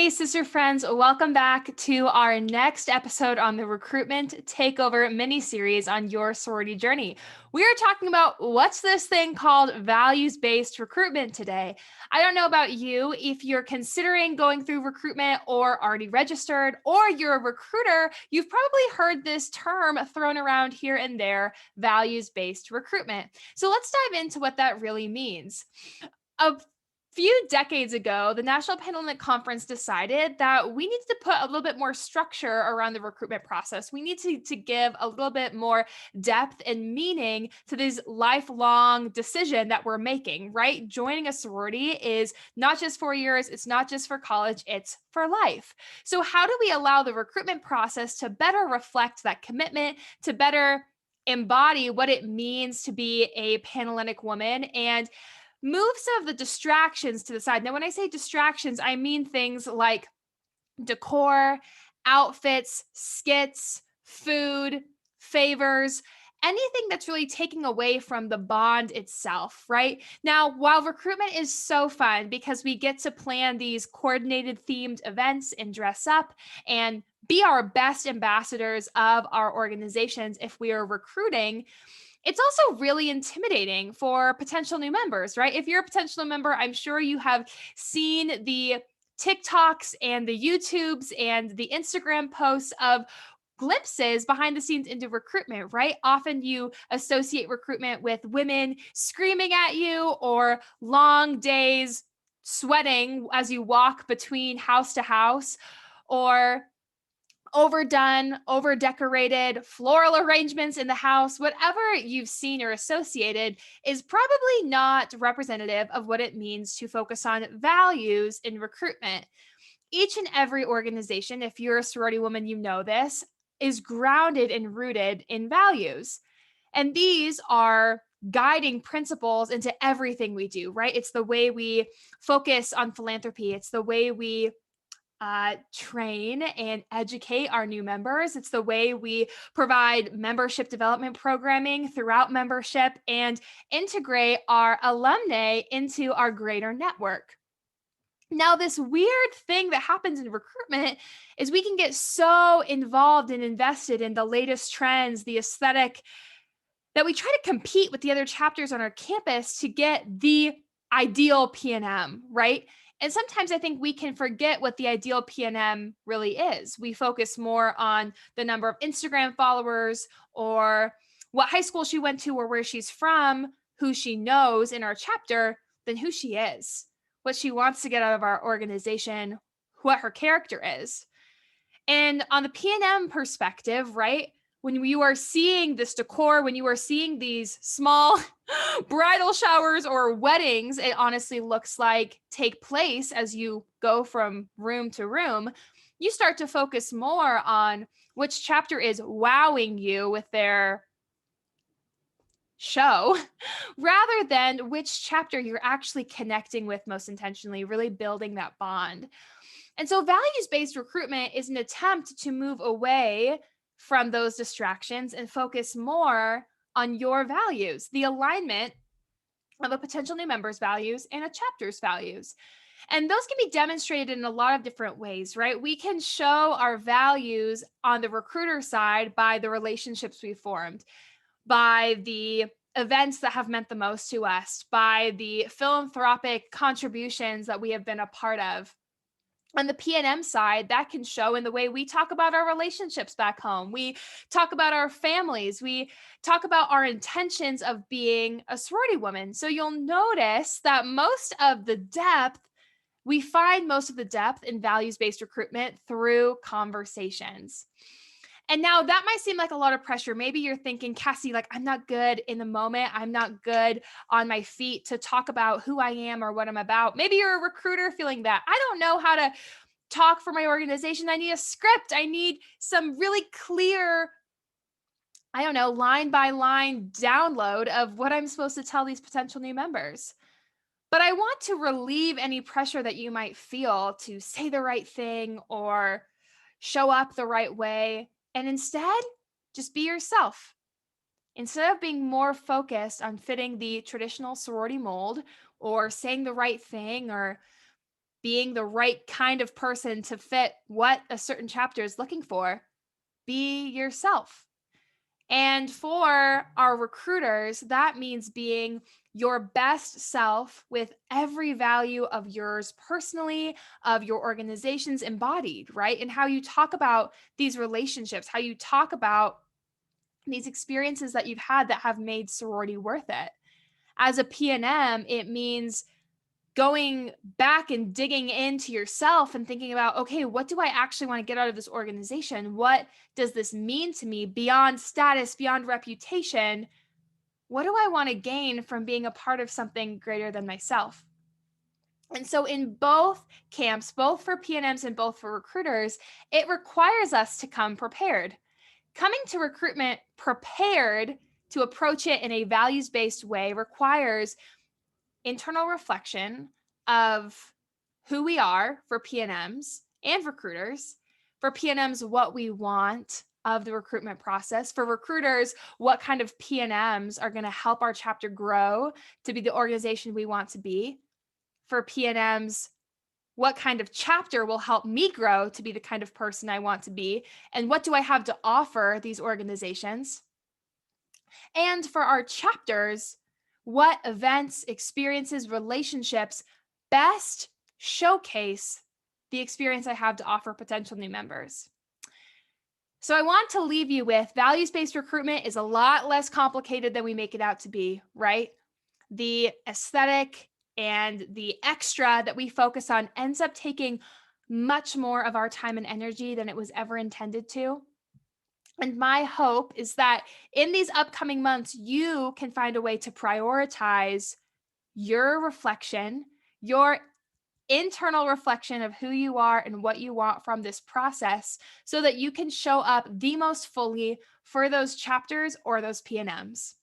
Hey, sister friends, welcome back to our next episode on the Recruitment Takeover mini-series on Your Sorority Journey. We are talking about what's this thing called values-based recruitment today. I don't know about you, if you're considering going through recruitment or already registered, or you're a recruiter, you've probably heard this term thrown around here and there, values-based recruitment. So let's dive into what that really means. A few decades ago, the National Panhellenic Conference decided that we needed to put a little bit more structure around the recruitment process. We need to give a little bit more depth and meaning to this lifelong decision that we're making, right? Joining a sorority is not just 4 years, it's not just for college, it's for life. So, how do we allow the recruitment process to better reflect that commitment, to better embody what it means to be a Panhellenic woman and move some of the distractions to the side? Now, when I say distractions, I mean things like decor, outfits, skits, food, favors, anything that's really taking away from the bond itself, right? Now, while recruitment is so fun because we get to plan these coordinated themed events and dress up and be our best ambassadors of our organizations if we are recruiting, it's also really intimidating for potential new members, right? If you're a potential new member, I'm sure you have seen the TikToks and the YouTubes and the Instagram posts of glimpses behind the scenes into recruitment, right? Often you associate recruitment with women screaming at you or long days sweating as you walk between house to house, or overdone, over decorated floral arrangements in the house. Whatever you've seen or associated is probably not representative of what it means to focus on values in recruitment. Each and every organization, if you're a sorority woman, you know this, is grounded and rooted in values. And these are guiding principles into everything we do, right? It's the way we focus on philanthropy, it's the way we train and educate our new members. It's the way we provide membership development programming throughout membership and integrate our alumni into our greater network. Now, this weird thing that happens in recruitment is we can get so involved and invested in the latest trends, the aesthetic, that we try to compete with the other chapters on our campus to get the ideal P&M, right? And sometimes I think we can forget what the ideal P&M really is. We focus more on the number of Instagram followers or what high school she went to or where she's from, who she knows in our chapter, than who she is, what she wants to get out of our organization, what her character is. And on the P&M perspective, right? When you are seeing this decor, when you are seeing these small bridal showers or weddings, it honestly looks like take place as you go from room to room, you start to focus more on which chapter is wowing you with their show rather than which chapter you're actually connecting with most intentionally, really building that bond. And so values-based recruitment is an attempt to move away from those distractions and focus more on your values, the alignment of a potential new member's values and a chapter's values. And those can be demonstrated in a lot of different ways, right? We can show our values on the recruiter side by the relationships we formed, by the events that have meant the most to us, by the philanthropic contributions that we have been a part of. On the P&M side, that can show in the way we talk about our relationships back home. We talk about our families. We talk about our intentions of being a sorority woman. So you'll notice that we find most of the depth in values-based recruitment through conversations. And now that might seem like a lot of pressure. Maybe you're thinking, Cassie, like, I'm not good in the moment. I'm not good on my feet to talk about who I am or what I'm about. Maybe you're a recruiter feeling that. I don't know how to talk for my organization. I need a script. I need some really clear, I don't know, line by line download of what I'm supposed to tell these potential new members. But I want to relieve any pressure that you might feel to say the right thing or show up the right way. And instead, just be yourself. Instead of being more focused on fitting the traditional sorority mold or saying the right thing or being the right kind of person to fit what a certain chapter is looking for. Be yourself. And for our recruiters, that means being your best self with every value of yours personally, of your organization's embodied, right? And how you talk about these relationships, how you talk about these experiences that you've had that have made sorority worth it. As a PNM, it means going back and digging into yourself and thinking about, okay, what do I actually want to get out of this organization? What does this mean to me beyond status, beyond reputation? What do I want to gain from being a part of something greater than myself? And so, in both camps, both for PNMs and both for recruiters, it requires us to come prepared. Coming to recruitment prepared to approach it in a values based way requires internal reflection of who we are for PNMs and recruiters. For PNMs, what we want of the recruitment process. For recruiters, what kind of PNMs are going to help our chapter grow to be the organization we want to be. For PNMs, what kind of chapter will help me grow to be the kind of person I want to be? And what do I have to offer these organizations? And for our chapters, what events, experiences, relationships best showcase the experience I have to offer potential new members? So I want to leave you with values-based recruitment is a lot less complicated than we make it out to be, right? The aesthetic and the extra that we focus on ends up taking much more of our time and energy than it was ever intended to. And my hope is that in these upcoming months, you can find a way to prioritize your reflection, your internal reflection of who you are and what you want from this process so that you can show up the most fully for those chapters or those PNMs.